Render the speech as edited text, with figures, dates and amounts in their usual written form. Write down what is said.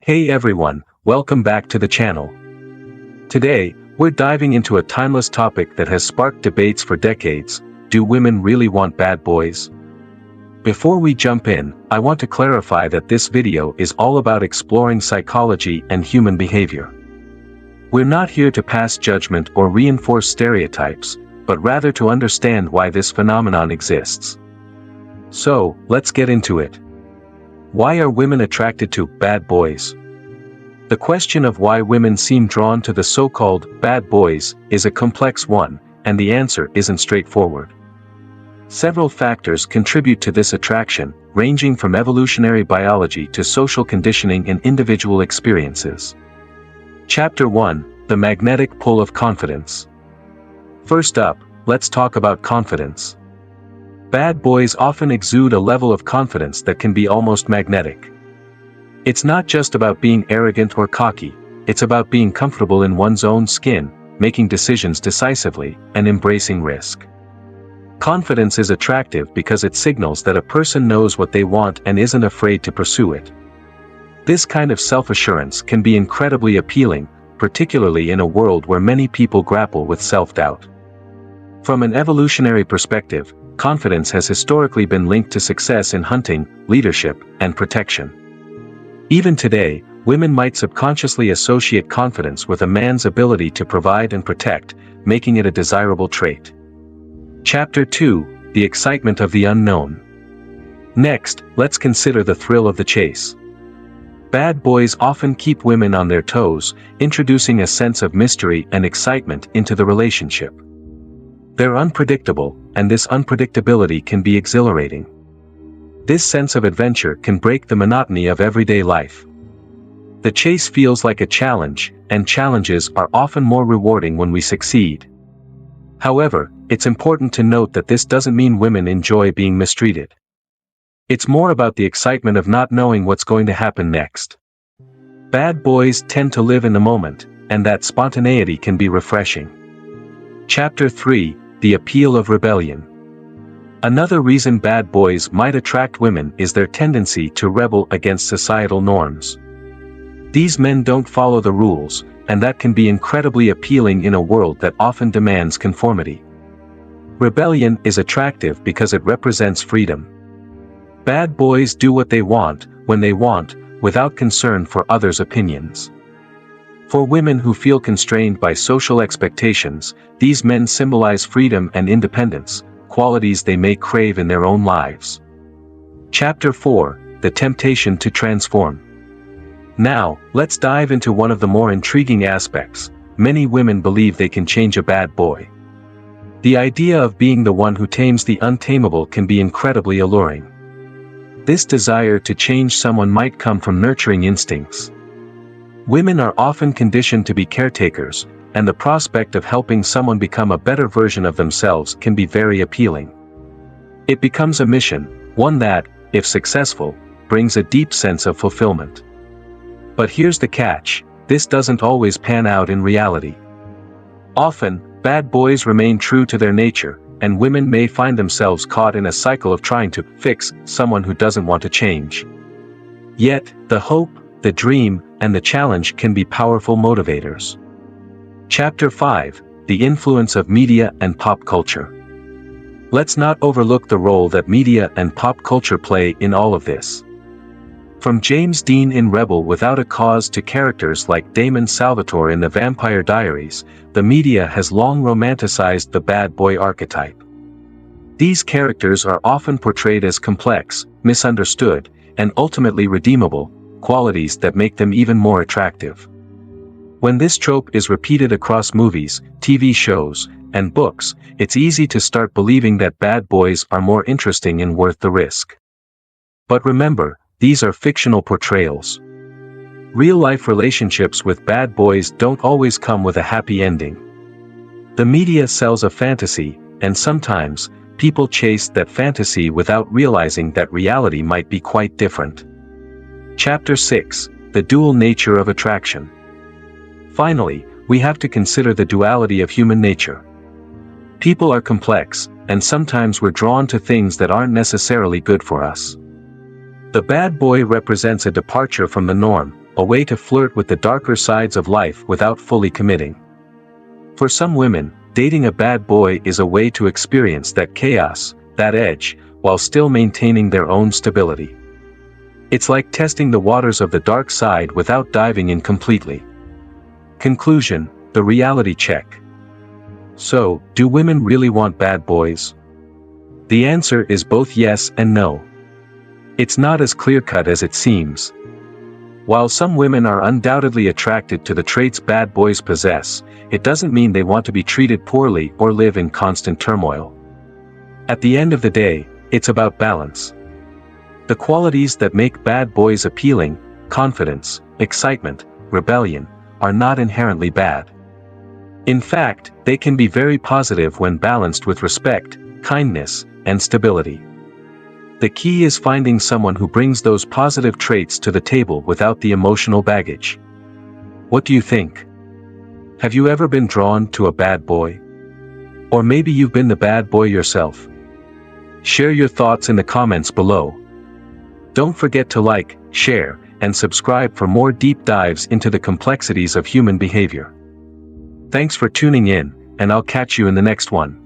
Hey everyone, welcome back to the channel. Today, we're diving into a timeless topic that has sparked debates for decades. Do women really want bad boys? Before we jump in, I want to clarify that this video is all about exploring psychology and human behavior. We're not here to pass judgment or reinforce stereotypes, but rather to understand why this phenomenon exists. So, let's get into it. Why are women attracted to bad boys? The question of why women seem drawn to the so-called bad boys is a complex one, and the answer isn't straightforward. Several factors contribute to this attraction, ranging from evolutionary biology to social conditioning and individual experiences. Chapter 1: The Magnetic Pull of Confidence. First up, let's talk about confidence. Bad boys often exude a level of confidence that can be almost magnetic. It's not just about being arrogant or cocky, it's about being comfortable in one's own skin, making decisions decisively, and embracing risk. Confidence is attractive because it signals that a person knows what they want and isn't afraid to pursue it. This kind of self-assurance can be incredibly appealing, particularly in a world where many people grapple with self-doubt. From an evolutionary perspective, confidence has historically been linked to success in hunting, leadership, and protection. Even today, women might subconsciously associate confidence with a man's ability to provide and protect, making it a desirable trait. Chapter 2: The Excitement of the Unknown. Next, let's consider the thrill of the chase. Bad boys often keep women on their toes, introducing a sense of mystery and excitement into the relationship. They're unpredictable, and this unpredictability can be exhilarating. This sense of adventure can break the monotony of everyday life. The chase feels like a challenge, and challenges are often more rewarding when we succeed. However, it's important to note that this doesn't mean women enjoy being mistreated. It's more about the excitement of not knowing what's going to happen next. Bad boys tend to live in the moment, and that spontaneity can be refreshing. Chapter 3: The Appeal of Rebellion. Another reason bad boys might attract women is their tendency to rebel against societal norms. These men don't follow the rules, and that can be incredibly appealing in a world that often demands conformity. Rebellion is attractive because it represents freedom. Bad boys do what they want, when they want, without concern for others' opinions. For women who feel constrained by social expectations, these men symbolize freedom and independence, qualities they may crave in their own lives. Chapter 4: The Temptation to Transform. Now, let's dive into one of the more intriguing aspects. Many women believe they can change a bad boy. The idea of being the one who tames the untamable can be incredibly alluring. This desire to change someone might come from nurturing instincts. Women are often conditioned to be caretakers, and the prospect of helping someone become a better version of themselves can be very appealing. It becomes a mission, one that, if successful, brings a deep sense of fulfillment. But here's the catch: this doesn't always pan out in reality. Often, bad boys remain true to their nature, and women may find themselves caught in a cycle of trying to fix someone who doesn't want to change. Yet, the hope, the dream, and the challenge can be powerful motivators. Chapter 5: The Influence of Media and Pop Culture. Let's not overlook the role that media and pop culture play in all of this. From James Dean in Rebel Without a Cause to characters like Damon Salvatore in The Vampire Diaries, the media has long romanticized the bad boy archetype. These characters are often portrayed as complex, misunderstood, and ultimately redeemable, qualities that make them even more attractive. When this trope is repeated across movies, TV shows, and books, it's easy to start believing that bad boys are more interesting and worth the risk. But remember, these are fictional portrayals. Real-life relationships with bad boys don't always come with a happy ending. The media sells a fantasy, and sometimes, people chase that fantasy without realizing that reality might be quite different. Chapter 6: The Dual Nature of Attraction. Finally, we have to consider the duality of human nature. People are complex, and sometimes we're drawn to things that aren't necessarily good for us. The bad boy represents a departure from the norm, a way to flirt with the darker sides of life without fully committing. For some women, dating a bad boy is a way to experience that chaos, that edge, while still maintaining their own stability. It's like testing the waters of the dark side without diving in completely. Conclusion: the reality check. So, do women really want bad boys? The answer is both yes and no. It's not as clear-cut as it seems. While some women are undoubtedly attracted to the traits bad boys possess, it doesn't mean they want to be treated poorly or live in constant turmoil. At the end of the day, it's about balance. The qualities that make bad boys appealing, confidence, excitement, rebellion, are not inherently bad. In fact, they can be very positive when balanced with respect, kindness, and stability. The key is finding someone who brings those positive traits to the table without the emotional baggage. What do you think? Have you ever been drawn to a bad boy? Or maybe you've been the bad boy yourself? Share your thoughts in the comments below. Don't forget to like, share, and subscribe for more deep dives into the complexities of human behavior. Thanks for tuning in, and I'll catch you in the next one.